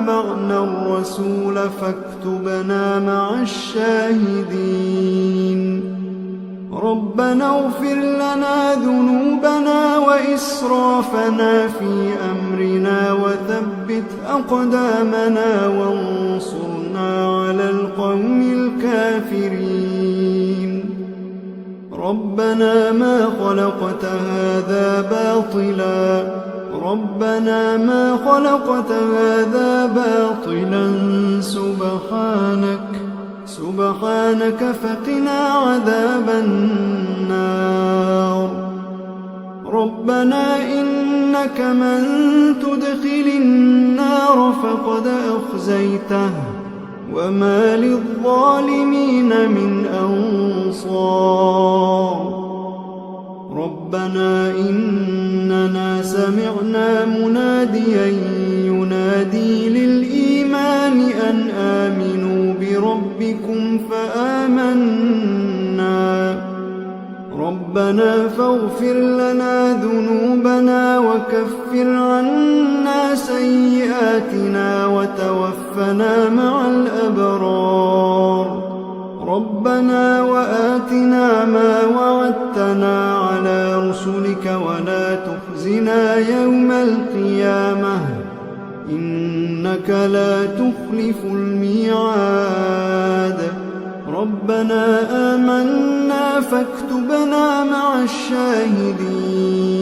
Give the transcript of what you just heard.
واتبعنا الرسول فاكتبنا مع الشاهدين. ربنا اغفر لنا ذنوبنا وإسرافنا في أمرنا وثبت أقدامنا وانصرنا على القوم الكافرين. ربنا ما خلقت هذا باطلا سبحانك فقنا عذاب النار. ربنا إنك من تدخل النار فقد أخزيته وما للظالمين من أنصار. ربنا إننا سمعنا مناديا ينادي للإيمان أن آمنوا بربكم فآمنا. ربنا فاغفر لنا ذنوبنا وكفر عنا سيئاتنا وتوفنا مع الأبرار. ربنا وآتنا ما وعدتنا على رسلك ولا تخزنا يوم القيامة إنك لا تخلف الميعاد. ربنا آمنا فاكتبنا مع الشاهدين.